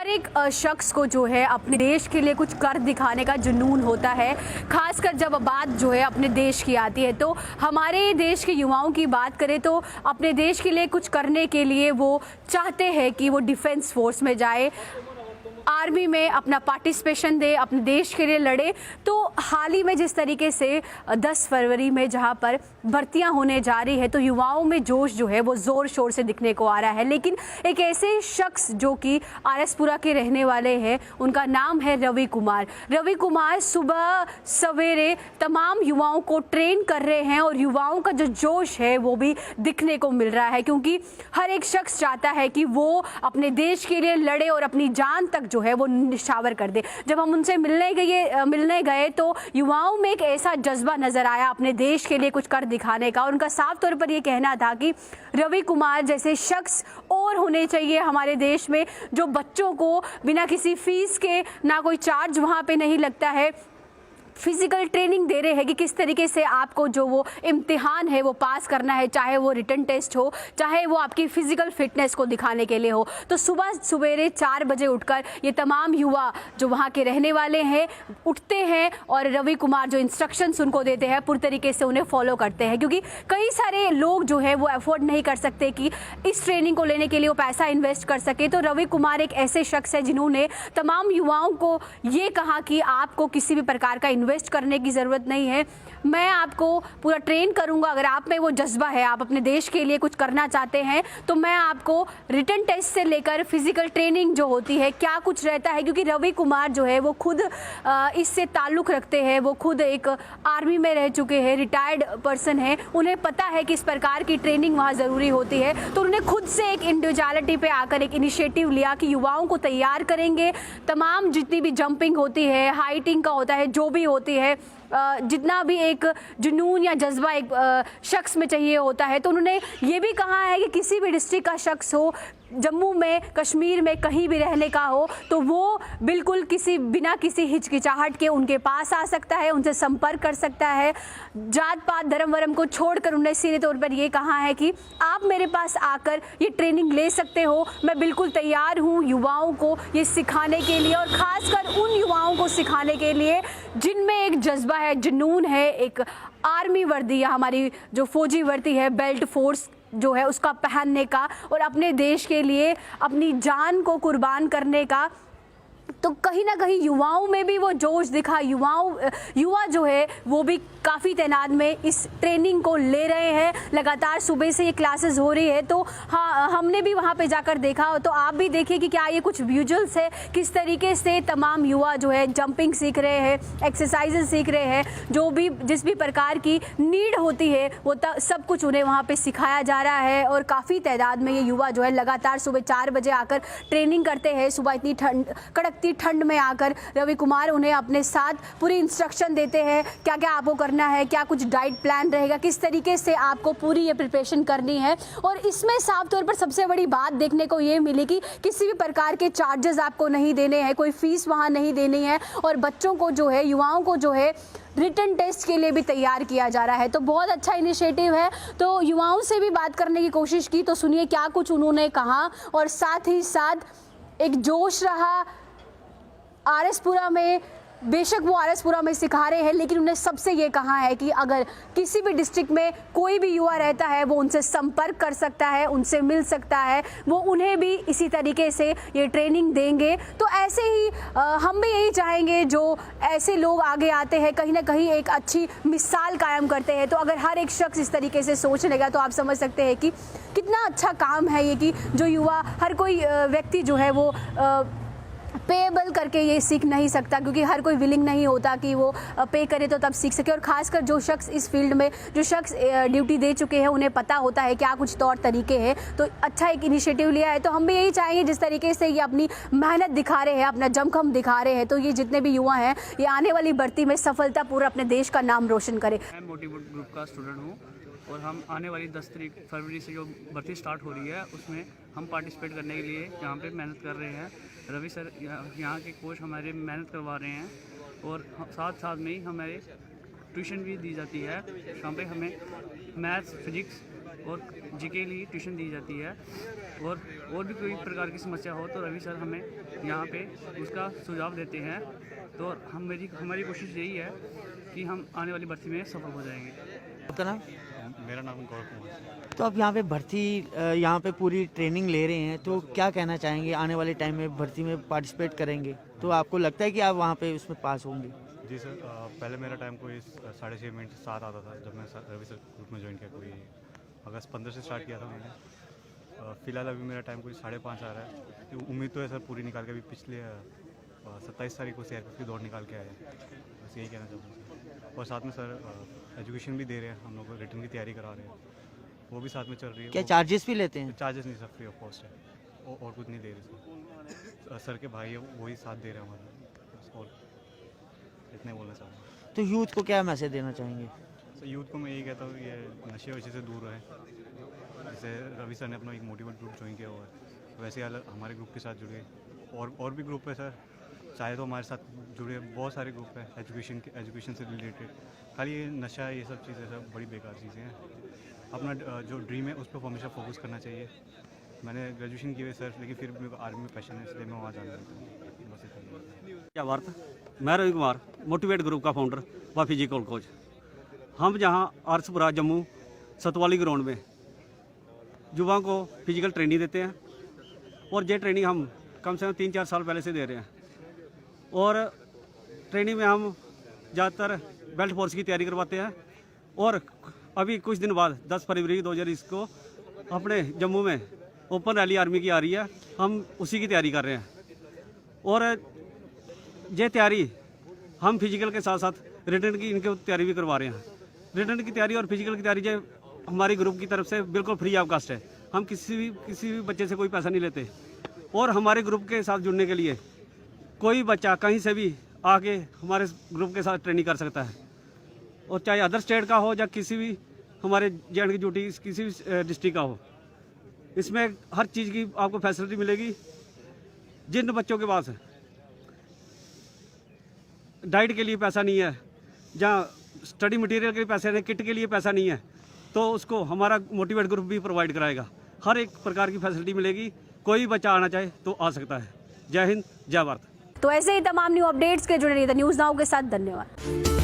हर एक शख्स को जो है अपने देश के लिए कुछ कर दिखाने का जुनून होता है। खासकर जब बात जो है अपने देश की आती है, तो हमारे देश के युवाओं की बात करें तो अपने देश के लिए कुछ करने के लिए वो चाहते हैं कि वो डिफेंस फोर्स में जाए, आर्मी में अपना पार्टिसिपेशन दे, अपने देश के लिए लड़े। तो हाल ही में जिस तरीके से 10 फरवरी में जहां पर भर्तियां होने जा रही है, तो युवाओं में जोश जो है वो ज़ोर शोर से दिखने को आ रहा है। लेकिन एक ऐसे शख्स जो कि आरएसपुरा के रहने वाले हैं, उनका नाम है रवि कुमार। रवि कुमार सुबह सवेरे तमाम युवाओं को ट्रेन कर रहे हैं और युवाओं का जो जोश है वो भी दिखने को मिल रहा है, क्योंकि हर एक शख्स चाहता है कि वो अपने देश के लिए लड़े और अपनी जान तक जो है वो निछावर कर दे। जब हम उनसे मिलने गए तो युवाओं में एक ऐसा जज्बा नजर आया अपने देश के लिए कुछ कर दिखाने का। उनका साफ तौर पर ये कहना था कि रवि कुमार जैसे शख्स और होने चाहिए हमारे देश में, जो बच्चों को बिना किसी फीस के, ना कोई चार्ज वहाँ पे नहीं लगता है, फिजिकल ट्रेनिंग दे रहे हैं कि किस तरीके से आपको जो वो इम्तिहान है वो पास करना है, चाहे वो रिटन टेस्ट हो, चाहे वो आपकी फिजिकल फिटनेस को दिखाने के लिए हो। तो सुबह सवेरे 4 बजे उठकर ये तमाम युवा जो वहाँ के रहने वाले हैं उठते हैं और रवि कुमार जो इंस्ट्रक्शंस उनको देते हैं पूरी तरीके से उन्हें फॉलो करते हैं, क्योंकि कई सारे लोग जो है वो अफोर्ड नहीं कर सकते कि इस ट्रेनिंग को लेने के लिए वो पैसा इन्वेस्ट कर सके। तो रवि कुमार एक ऐसे शख्स है जिन्होंने तमाम युवाओं को ये कहा कि आपको किसी भी प्रकार का इन्वेस्ट करने की ज़रूरत नहीं है, मैं आपको पूरा ट्रेन करूंगा। अगर आप में वो जज्बा है, आप अपने देश के लिए कुछ करना चाहते हैं, तो मैं आपको रिटन टेस्ट से लेकर फिजिकल ट्रेनिंग जो होती है क्या कुछ रहता है, क्योंकि रवि कुमार जो है वो खुद इससे ताल्लुक़ रखते हैं, वो खुद एक आर्मी में रह चुके हैं, रिटायर्ड पर्सन है, उन्हें पता है कि इस प्रकार की ट्रेनिंग वहाँ ज़रूरी होती है। तो उन्होंने खुद से एक इंडिविजुअलिटी पे आकर एक इनिशिएटिव लिया कि युवाओं को तैयार करेंगे, तमाम जितनी भी जंपिंग होती है, हाइटिंग का होता है, जो भी होती है, जितना भी एक जुनून या जज्बा एक शख्स में चाहिए होता है। तो उन्होंने ये भी कहा है कि किसी भी डिस्ट्रिक्ट का शख्स हो, जम्मू में, कश्मीर में, कहीं भी रहने का हो, तो वो बिल्कुल बिना किसी हिचकिचाहट के उनके पास आ सकता है, उनसे संपर्क कर सकता है। जात पात धर्म वरम को छोड़कर उन्होंने सीधे तौर पर ये कहा है कि आप मेरे पास आकर ये ट्रेनिंग ले सकते हो, मैं बिल्कुल तैयार हूँ युवाओं को ये सिखाने के लिए, और ख़ासकर उन युवाओं को सिखाने के लिए जिनमें एक जज्बा है, जुनून है, एक आर्मी वर्दी या हमारी जो फौजी वर्दी है, बेल्ट फोर्स जो है उसका पहनने का और अपने देश के लिए अपनी जान को कुर्बान करने का। तो कहीं ना कहीं युवाओं में भी वो जोश दिखा। युवा जो है वो भी काफ़ी तैनात में इस ट्रेनिंग को ले रहे हैं। लगातार सुबह से ये क्लासेस हो रही है, तो हाँ, हमने भी वहाँ पे जाकर देखा, तो आप भी देखिए कि क्या ये कुछ विजुअल्स है, किस तरीके से तमाम युवा जो है जंपिंग सीख रहे हैं, एक्सरसाइजेज सीख रहे हैं, जो भी जिस भी प्रकार की नीड होती है वो सब कुछ उन्हें वहाँ पे सिखाया जा रहा है। और काफ़ी तादाद में ये युवा जो है लगातार सुबह 4 बजे आकर ट्रेनिंग करते हैं। सुबह इतनी कड़कती ठंड में आकर रवि कुमार उन्हें अपने साथ पूरी इंस्ट्रक्शन देते हैं, क्या क्या आपको करना है, क्या कुछ डाइट प्लान रहेगा, किस तरीके से आपको पूरी ये प्रिपरेशन करनी है। और इसमें साफ तौर पर सबसे बड़ी बात देखने को ये मिली कि किसी भी प्रकार के चार्जेस आपको नहीं देने हैं, कोई फीस वहाँ नहीं देनी है, और बच्चों को जो है, युवाओं को जो है रिटन टेस्ट के लिए भी तैयार किया जा रहा है। तो बहुत अच्छा इनिशिएटिव है। तो युवाओं से भी बात करने की कोशिश की, तो सुनिए क्या कुछ उन्होंने कहा। और साथ ही साथ एक जोश रहा आरएसपुरा में। बेशक वो आरएसपुरा में सिखा रहे हैं, लेकिन उन्हें सबसे ये कहा है कि अगर किसी भी डिस्ट्रिक्ट में कोई भी युवा रहता है वो उनसे संपर्क कर सकता है, उनसे मिल सकता है, वो उन्हें भी इसी तरीके से ये ट्रेनिंग देंगे। तो ऐसे ही हम भी यही चाहेंगे, जो ऐसे लोग आगे आते हैं कहीं ना कहीं एक अच्छी मिसाल कायम करते हैं। तो अगर हर एक शख्स इस तरीके से सोच लेगा तो आप समझ सकते हैं कि कितना अच्छा काम है ये, कि जो युवा, हर कोई व्यक्ति जो है वो पेएबल करके ये सीख नहीं सकता, क्योंकि हर कोई विलिंग नहीं होता कि वो पे करे तो तब सीख सके। और ख़ासकर जो शख्स इस फील्ड में, जो शख्स ड्यूटी दे चुके हैं, उन्हें पता होता है क्या कुछ तौर तरीके हैं। तो अच्छा एक इनिशिएटिव लिया है। तो हम भी यही चाहेंगे, जिस तरीके से ये अपनी मेहनत दिखा रहे हैं, अपना जमखम दिखा रहे हैं, तो ये जितने भी युवा हैं ये आने वाली भर्ती में सफलतापूर्वक अपने देश का नाम रोशन करें। मैं मोटिवेट ग्रुप का स्टूडेंट हूँ और हम आने वाली 10 फरवरी से जो भर्ती स्टार्ट हो रही है उसमें हम पार्टिसिपेट करने के लिए यहाँ पे मेहनत कर रहे हैं। रवि सर यहाँ के कोच हमारे मेहनत करवा रहे हैं, और साथ साथ में ही हमारे ट्यूशन भी दी जाती है। यहाँ पे हमें मैथ्स, फिजिक्स और जीके के लिए ट्यूशन दी जाती है। और और भी कोई प्रकार की समस्या हो तो रवि सर हमें यहाँ पे उसका सुझाव देते हैं। तो हमारी कोशिश यही है कि हम आने वाली भर्ती में सफल हो जाएंगे। आपका नाम? मेरा नाम गौरव कुमार। तो आप यहाँ पे भर्ती यहाँ पे पूरी ट्रेनिंग ले रहे हैं, तो क्या कहना चाहेंगे? आने वाले टाइम में भर्ती में पार्टिसिपेट करेंगे तो आपको लगता है कि आप वहाँ पे उसमें पास होंगे? जी सर, पहले मेरा टाइम कोई 6:30 मिनट 7 आता था जब मैं रवि सर ग्रुप में ज्वाइन किया। कोई अगस्त 15 से स्टार्ट किया था मैंने। फ़िलहाल अभी मेरा टाइम कोई 5:30 आ रहा है। उम्मीद तो है सर पूरी निकाल के, अभी पिछले 27 तारीख को CRPF की दौड़ निकाल के आए। बस यही कहना चाहूँगा सर। और साथ में सर एजुकेशन भी दे रहे हैं, हम लोग को रिटर्न की तैयारी करा रहे हैं, वो भी साथ में चल रही है। क्या चार्जेस भी लेते हैं? चार्जेस नहीं सर, फ्री ऑफ कॉस्ट है और कुछ नहीं दे रहे सर के भाई है वही साथ दे रहे हैं हमारा, बस और इतने बोलना चाहूँगा। तो यूथ को क्या मैसेज देना चाहेंगे? सर यूथ को मैं यही कहता हूँ ये नशे वशे से दूर रहें। जैसे रवि सर ने अपना एक मोटिवेट ग्रुप ज्वाइन किया हुआ है, वैसे हमारे ग्रुप के साथ जुड़े। और भी ग्रुप है सर, चाहे तो हमारे साथ जुड़े, बहुत सारे ग्रुप है एजुकेशन से रिलेटेड। खाली ये नशा ये सब चीज़ें सब बड़ी बेकार चीज़ें हैं। अपना जो ड्रीम है उस पर हमेशा फोकस करना चाहिए। मैंने ग्रेजुएशन की हुई सर, लेकिन फिर मेरे को आर्मी में पैशन है, इसलिए मैं वहाँ जाना चाहता हूँ। बस इतना। क्या वार्ता। मैं रवि कुमार, मोटिवेट ग्रुप का फाउंडर व फिजिकल कोच। हम जहाँ आरसपुरा जम्मू सतवाली ग्राउंड में युवाओं को फिजिकल ट्रेनिंग देते हैं और ये ट्रेनिंग हम कम से कम 3-4 साल पहले से दे रहे हैं। और ट्रेनिंग में हम ज़्यादातर बेल्ट फोर्स की तैयारी करवाते हैं। और अभी कुछ दिन बाद 10 फरवरी 2020 को अपने जम्मू में ओपन रैली आर्मी की आ रही है, हम उसी की तैयारी कर रहे हैं। और ये तैयारी हम फिजिकल के साथ साथ रिटर्न की इनकी तैयारी भी करवा रहे हैं। रिटर्न की तैयारी और फिजिकल की तैयारी जो हमारी ग्रुप की तरफ से बिल्कुल फ्री ऑफ कॉस्ट है। हम किसी भी बच्चे से कोई पैसा नहीं लेते। और हमारे ग्रुप के साथ जुड़ने के लिए कोई बच्चा कहीं से भी आके हमारे ग्रुप के साथ ट्रेनिंग कर सकता है, और चाहे अदर स्टेट का हो या किसी भी हमारे JNK ड्यूटी किसी भी डिस्ट्रिक्ट का हो। इसमें हर चीज़ की आपको फैसिलिटी मिलेगी। जिन बच्चों के पास डाइट के लिए पैसा नहीं है, जहाँ स्टडी मटेरियल के लिए पैसे नहीं, किट के लिए पैसा नहीं है, तो उसको हमारा मोटिवेट ग्रुप भी प्रोवाइड कराएगा। हर एक प्रकार की फैसिलिटी मिलेगी। कोई बच्चा आना चाहे तो आ सकता है। जय हिंद, जय भारत। तो ऐसे ही तमाम न्यू अपडेट्स के जुड़े रहिए द न्यूज़ नाउ के साथ। धन्यवाद।